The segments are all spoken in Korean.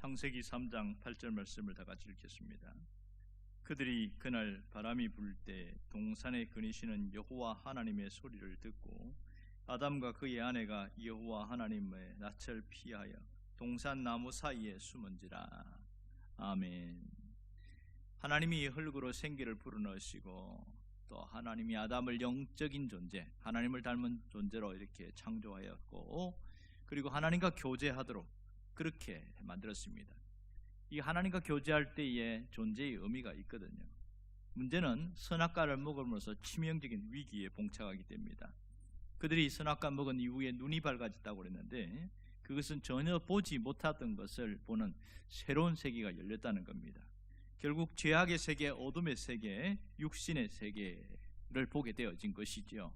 창세기 3장 8절 말씀을 다 같이 읽겠습니다. 그들이 그날 바람이 불 때 동산에 거니시는 여호와 하나님의 소리를 듣고 아담과 그의 아내가 여호와 하나님의 낯을 피하여 동산 나무 사이에 숨은지라. 아멘. 하나님이 흙으로 생기를 불어넣으시고 또 하나님이 아담을 영적인 존재, 하나님을 닮은 존재로 이렇게 창조하였고, 그리고 하나님과 교제하도록 그렇게 만들었습니다. 이 하나님과 교제할 때의 존재의 의미가 있거든요. 문제는 선악과를 먹음으로써 치명적인 위기에 봉착하게 됩니다. 그들이 선악과 먹은 이후에 눈이 밝아졌다고 그랬는데, 그것은 전혀 보지 못하던 것을 보는 새로운 세계가 열렸다는 겁니다. 결국 죄악의 세계, 어둠의 세계, 육신의 세계를 보게 되어진 것이죠.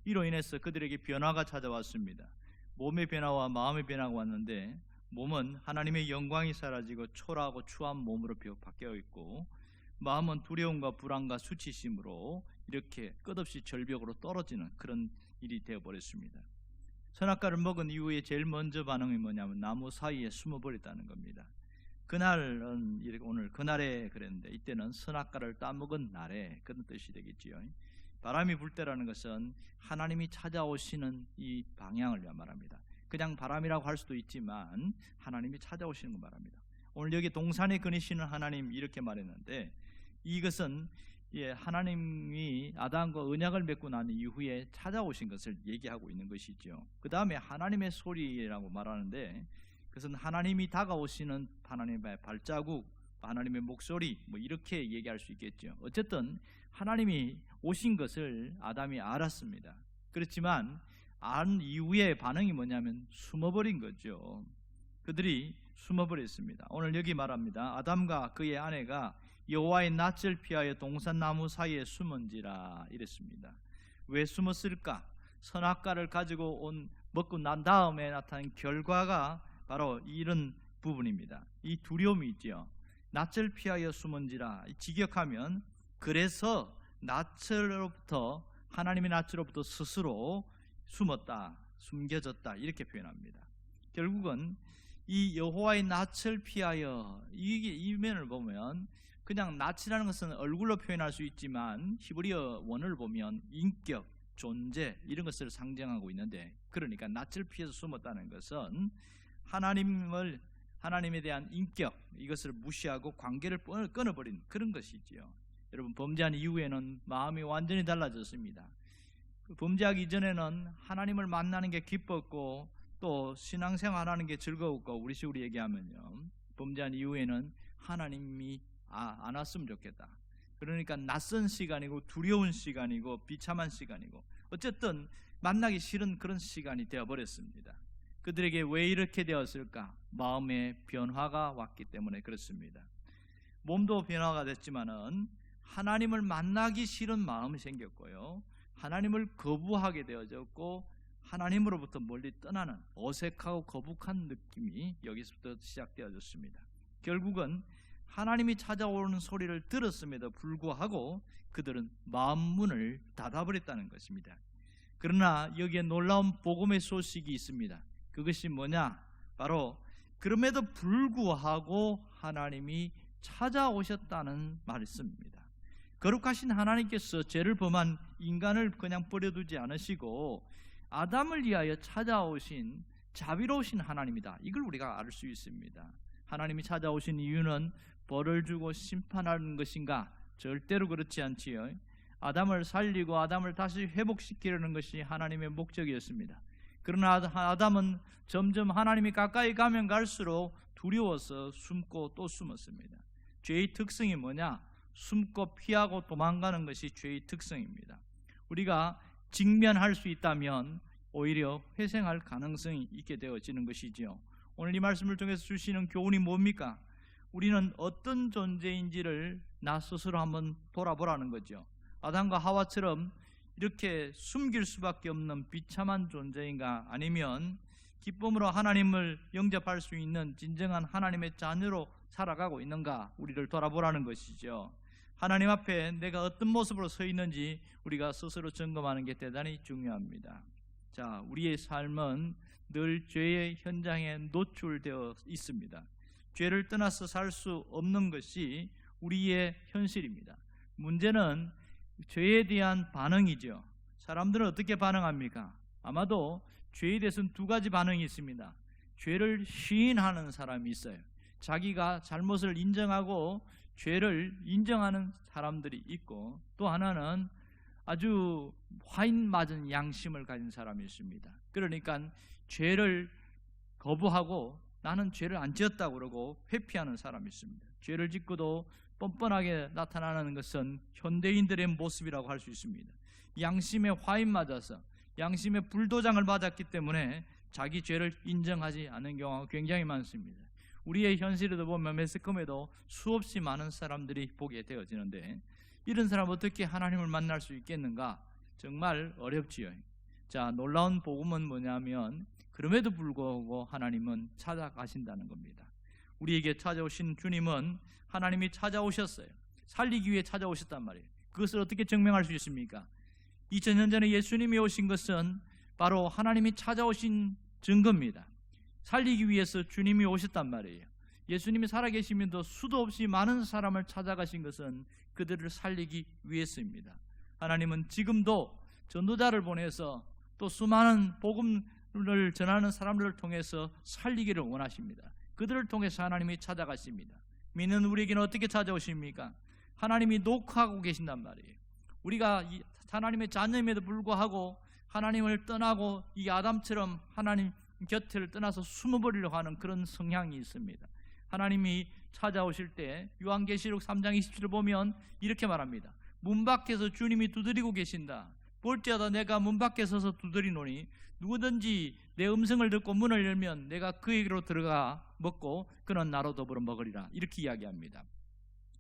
이로 인해서 그들에게 변화가 찾아왔습니다. 몸의 변화와 마음의 변화가 왔는데, 몸은 하나님의 영광이 사라지고 초라하고 추한 몸으로 바뀌어 있고, 마음은 두려움과 불안과 수치심으로 이렇게 끝없이 절벽으로 떨어지는 그런 일이 되어버렸습니다. 선악과를 먹은 이후에 제일 먼저 반응이 뭐냐면 나무 사이에 숨어버렸다는 겁니다. 그날은 오늘 그날에 그랬는데, 이때는 선악과를 따먹은 날에 그런 뜻이 되겠지요. 바람이 불 때라는 것은 하나님이 찾아오시는 이 방향을 말합니다. 그냥 바람이라고 할 수도 있지만 하나님이 찾아오시는 거 말합니다. 오늘 여기 동산에 거니시는 하나님 이렇게 말했는데, 이것은 하나님이 아담과 언약을 맺고 난 이후에 찾아오신 것을 얘기하고 있는 것이죠. 그 다음에 하나님의 소리라고 말하는데, 그것은 하나님이 다가오시는 하나님의 발자국, 하나님의 목소리, 이렇게 얘기할 수 있겠죠. 어쨌든 하나님이 오신 것을 아담이 알았습니다. 그렇지만 안 이후에 반응이 뭐냐면 숨어버린 거죠. 그들이 숨어버렸습니다. 오늘 여기 말합니다. 아담과 그의 아내가 여호와의 낯을 피하여 동산나무 사이에 숨은지라 이랬습니다. 왜 숨었을까? 선악과를 가지고 먹고 난 다음에 나타난 결과가 바로 이런 부분입니다. 이 두려움이 있죠. 낯을 피하여 숨은지라, 직역하면 그래서 낯으로부터, 하나님의 낯으로부터 스스로 숨었다, 숨겨졌다 이렇게 표현합니다. 결국은 이 여호와의 낯을 피하여, 이 면을 보면 그냥 낯이라는 것은 얼굴로 표현할 수 있지만 히브리어 원어를 보면 인격, 존재 이런 것을 상징하고 있는데, 그러니까 낯을 피해서 숨었다는 것은 하나님에 대한 인격, 이것을 무시하고 관계를 끊어버린 그런 것이지요. 여러분, 범죄한 이후에는 마음이 완전히 달라졌습니다. 범죄하기 전에는 하나님을 만나는 게 기뻤고 또 신앙생활하는 게 즐거웠고, 우리 식으로 얘기하면요, 범죄한 이후에는 하나님이 안 왔으면 좋겠다. 그러니까 낯선 시간이고 두려운 시간이고 비참한 시간이고, 어쨌든 만나기 싫은 그런 시간이 되어버렸습니다. 그들에게 왜 이렇게 되었을까? 마음의 변화가 왔기 때문에 그렇습니다. 몸도 변화가 됐지만은 하나님을 만나기 싫은 마음이 생겼고요, 하나님을 거부하게 되어졌고, 하나님으로부터 멀리 떠나는 어색하고 거북한 느낌이 여기서부터 시작되어졌습니다. 결국은 하나님이 찾아오는 소리를 들었음에도 불구하고 그들은 마음 문을 닫아버렸다는 것입니다. 그러나 여기에 놀라운 복음의 소식이 있습니다. 그것이 뭐냐? 바로 그럼에도 불구하고 하나님이 찾아오셨다는 말씀입니다. 거룩하신 하나님께서 죄를 범한 인간을 그냥 버려두지 않으시고 아담을 위하여 찾아오신 자비로우신 하나님이다. 이걸 우리가 알 수 있습니다. 하나님이 찾아오신 이유는 벌을 주고 심판하는 것인가? 절대로 그렇지 않지요. 아담을 살리고 아담을 다시 회복시키려는 것이 하나님의 목적이었습니다. 그러나 아담은 점점 하나님이 가까이 가면 갈수록 두려워서 숨고 또 숨었습니다. 죄의 특성이 뭐냐? 숨고 피하고 도망가는 것이 죄의 특성입니다. 우리가 직면할 수 있다면 오히려 회생할 가능성이 있게 되어지는 것이지요. 오늘 이 말씀을 통해서 주시는 교훈이 뭡니까? 우리는 어떤 존재인지를 나 스스로 한번 돌아보라는 거죠. 아담과 하와처럼 이렇게 숨길 수밖에 없는 비참한 존재인가, 아니면 기쁨으로 하나님을 영접할 수 있는 진정한 하나님의 자녀로 살아가고 있는가, 우리를 돌아보라는 것이죠. 하나님 앞에 내가 어떤 모습으로 서 있는지 우리가 스스로 점검하는 게 대단히 중요합니다. 자, 우리의 삶은 늘 죄의 현장에 노출되어 있습니다. 죄를 떠나서 살 수 없는 것이 우리의 현실입니다. 문제는 죄에 대한 반응이죠. 사람들은 어떻게 반응합니까? 아마도 죄에 대해서는 두 가지 반응이 있습니다. 죄를 시인하는 사람이 있어요. 자기가 잘못을 인정하고 죄를 인정하는 사람들이 있고, 또 하나는 아주 화인 맞은 양심을 가진 사람이 있습니다. 그러니까 죄를 거부하고 나는 죄를 안 지었다고 그러고 회피하는 사람이 있습니다. 죄를 짓고도 뻔뻔하게 나타나는 것은 현대인들의 모습이라고 할 수 있습니다. 양심에 화인 맞아서, 양심에 불도장을 맞았기 때문에 자기 죄를 인정하지 않는 경우가 굉장히 많습니다. 우리의 현실에도 보면 매스컴에도 수없이 많은 사람들이 보게 되어지는데, 이런 사람 어떻게 하나님을 만날 수 있겠는가? 정말 어렵지요. 자, 놀라운 복음은 뭐냐면 그럼에도 불구하고 하나님은 찾아가신다는 겁니다. 우리에게 찾아오신 주님은 하나님이 찾아오셨어요. 살리기 위해 찾아오셨단 말이에요. 그것을 어떻게 증명할 수 있습니까? 2000년 전에 예수님이 오신 것은 바로 하나님이 찾아오신 증거입니다. 살리기 위해서 주님이 오셨단 말이에요. 예수님이 살아계시면서 수도 없이 많은 사람을 찾아가신 것은 그들을 살리기 위해서입니다. 하나님은 지금도 전도자를 보내서 또 수많은 복음을 전하는 사람들을 통해서 살리기를 원하십니다. 그들을 통해서 하나님이 찾아가십니다. 믿는 우리에게는 어떻게 찾아오십니까? 하나님이 녹화하고 계신단 말이에요. 우리가 하나님의 자녀임에도 불구하고 하나님을 떠나고 이 아담처럼 하나님 곁을 떠나서 숨어버리려고 하는 그런 성향이 있습니다. 하나님이 찾아오실 때 요한계시록 3장 27을 보면 이렇게 말합니다. 문 밖에서 주님이 두드리고 계신다. 볼지어다 내가 문 밖에 서서 두드리노니 누구든지 내 음성을 듣고 문을 열면 내가 그에게로 들어가 먹고 그는 나로 더불어 먹으리라. 이렇게 이야기합니다.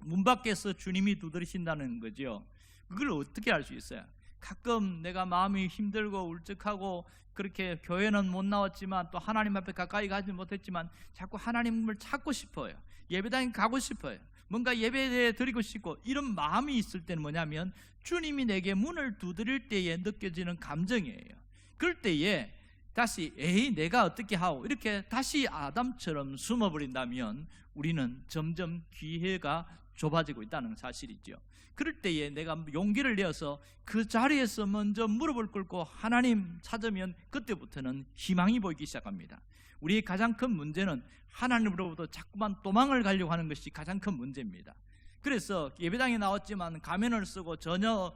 문 밖에서 주님이 두드리신다는 거죠. 그걸 어떻게 알 수 있어요? 가끔 내가 마음이 힘들고 울적하고 그렇게 교회는 못 나왔지만 또 하나님 앞에 가까이 가지 못했지만 자꾸 하나님을 찾고 싶어요. 예배당에 가고 싶어요. 뭔가 예배에 드리고 싶고, 이런 마음이 있을 때는 뭐냐면 주님이 내게 문을 두드릴 때에 느껴지는 감정이에요. 그럴 때에 다시 내가 어떻게 하오 이렇게 다시 아담처럼 숨어버린다면 우리는 점점 기회가 좁아지고 있다는 사실이죠. 그럴 때에 내가 용기를 내어서 그 자리에서 먼저 무릎을 꿇고 하나님 찾으면 그때부터는 희망이 보이기 시작합니다. 우리의 가장 큰 문제는 하나님으로부터 자꾸만 도망을 가려고 하는 것이 가장 큰 문제입니다. 그래서 예배당에 나왔지만 가면을 쓰고 전혀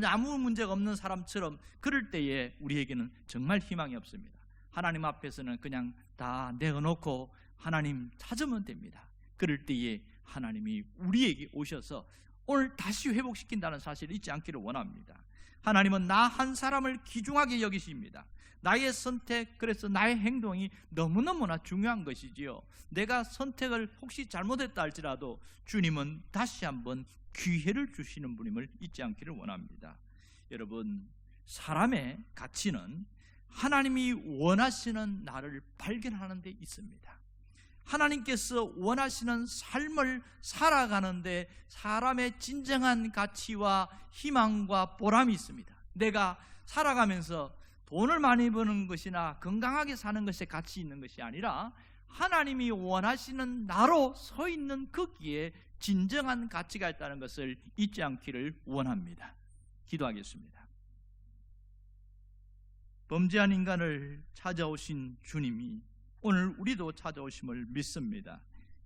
아무 문제가 없는 사람처럼 그럴 때에 우리에게는 정말 희망이 없습니다. 하나님 앞에서는 그냥 다 내어놓고 하나님 찾으면 됩니다. 그럴 때에 하나님이 우리에게 오셔서 오늘 다시 회복시킨다는 사실을 잊지 않기를 원합니다. 하나님은 나 한 사람을 귀중하게 여기십니다. 나의 선택, 그래서 나의 행동이 너무너무나 중요한 것이지요. 내가 선택을 혹시 잘못했다 할지라도 주님은 다시 한번 기회를 주시는 분임을 잊지 않기를 원합니다. 여러분, 사람의 가치는 하나님이 원하시는 나를 발견하는 데 있습니다. 하나님께서 원하시는 삶을 살아가는데 사람의 진정한 가치와 희망과 보람이 있습니다. 내가 살아가면서 돈을 많이 버는 것이나 건강하게 사는 것에 가치 있는 것이 아니라 하나님이 원하시는 나로 서 있는 거기에 진정한 가치가 있다는 것을 잊지 않기를 원합니다. 기도하겠습니다. 범죄한 인간을 찾아오신 주님이 오늘 우리도 찾아오심을 믿습니다.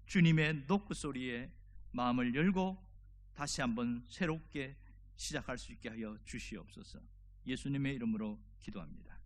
주님의 노크소리에 마음을 열고 다시 한번 새롭게 시작할 수 있게 하여 주시옵소서. 예수님의 이름으로 기도합니다.